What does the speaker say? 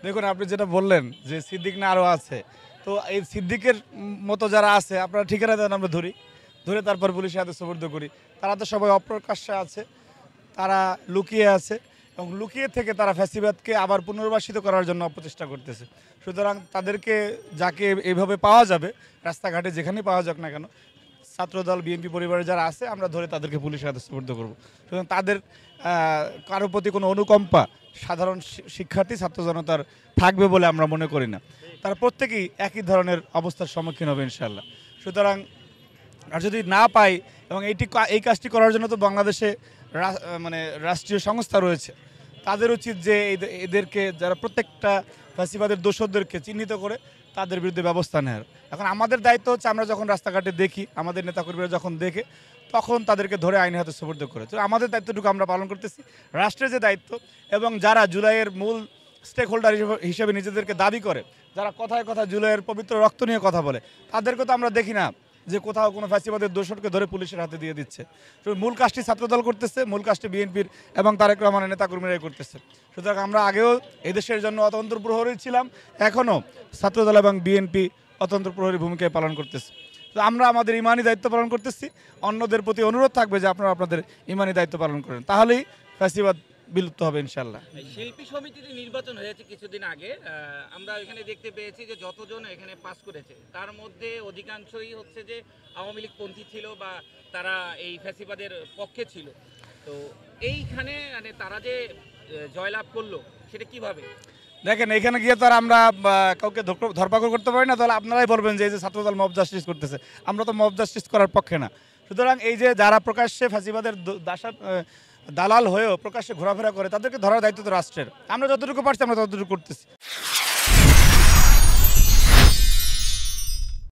দেখুন আপনি যেটা বললেন যে সিদ্দিক না আরও আছে, তো এই সিদ্দিকের মতো যারা আছে আপনারা ঠিকানা দেন, আমরা ধরি, ধরে তারপর পুলিশের হাতে সোপর্দ করি। তারা তো সবাই অপ্রকাশ্যে আছে, তারা লুকিয়ে আছে এবং লুকিয়ে থেকে তারা ফ্যাসিবাদকে আবার পুনর্বাসিত করার জন্য অপচেষ্টা করতেছে। সুতরাং তাদেরকে যাকে এইভাবে পাওয়া যাবে রাস্তাঘাটে যেখানেই পাওয়া যাক না কেন, ছাত্রদল বিএনপি পরিবারের যারা আছে আমরা ধরে তাদেরকে পুলিশের হাতে সোপর্দ করব। সুতরাং তাদের কারোর প্রতি কোনো অনুকম্পা সাধারণ শিক্ষার্থী ছাত্র জনতার থাকবে বলে আমরা মনে করি না। তারা প্রত্যেকেই একই ধরনের অবস্থার সম্মুখীন হবে ইনশাল্লাহ। সুতরাং আর যদি না পাই, এবং এই কাজটি করার জন্য তো বাংলাদেশে মানে রাষ্ট্রীয় সংস্থা রয়েছে, তাদের উচিত যে এদেরকে যারা প্রত্যেকটা ফ্যাসিবাদের দোষরদেরকে চিহ্নিত করে তাদের বিরুদ্ধে ব্যবস্থা নেওয়ার। এখন আমাদের দায়িত্ব হচ্ছে আমরা যখন রাস্তাঘাটে দেখি, আমাদের নেতাকর্মীরা যখন দেখে, তখন তাদেরকে ধরে আইনের হাতে সোপর্দ করে। তো আমাদের দায়িত্বটুকু আমরা পালন করতেছি। রাষ্ট্রের যে দায়িত্ব, এবং যারা জুলাইয়ের মূল স্টেক হোল্ডার হিসেবে নিজেদেরকে দাবি করে, যারা কথায় কথা জুলাইয়ের পবিত্র রক্ত নিয়ে কথা বলে, তাদেরকে তো আমরা দেখি না যে কোথাও কোনো ফ্যাসিবাদের দোষরকে ধরে পুলিশের হাতে দিয়ে দিচ্ছে। মূল কাজটি ছাত্রদল করতেছে, মূল কাজটি বিএনপির এবং তারেক রহমানের নেতাকর্মীরাই করতেছে। সুতরাং আমরা আগেও এদেশের জন্য অতন্ত্র প্রহরী ছিলাম, এখনও ছাত্রদল এবং বিএনপি অতন্ত্র প্রহরী ভূমিকায় পালন করতেছে। তো আমরা আমাদের ইমানি দায়িত্ব পালন করতেছি। অন্যদের প্রতি অনুরোধ থাকবে যে আপনারা আপনাদের ইমানি দায়িত্ব পালন করেন, তাহলেই ফ্যাসিবাদ বিলুপ্ত হবে ইনশাল্লাহ। শিল্পী সমিতির নির্বাচন হয়েছে কিছুদিন আগে, আমরা এখানে দেখতে পেয়েছি যে যতজন এখানে পাস করেছে তার মধ্যে অধিকাংশই হচ্ছে যে আওয়ামী লীগ পন্থী ছিল বা তারা এই ফ্যাসিবাদের পক্ষে ছিল। তো এইখানে মানে তারা যে জয়লাভ করলো সেটা কিভাবে? দেখেন, এখানে গিয়ে তো আর আমরা কাউকে ধরপাকড় করতে পারি না। তাহলে আপনারাই বলবেন যে এই যে ছাত্রদল মব জাস্টিস করতেছে, আমরা তো মব জাস্টিস করার পক্ষে না। সুতরাং এই যে যারা প্রকাশ্যে ফ্যাসিবাদের দালাল হয়েও প্রকাশ্যে ঘোরাফেরা করে, তাদেরকে ধরার দায়িত্ব তো রাষ্ট্রের। আমরা যতটুকু পারছি আমরা ততটুকু করতেছি।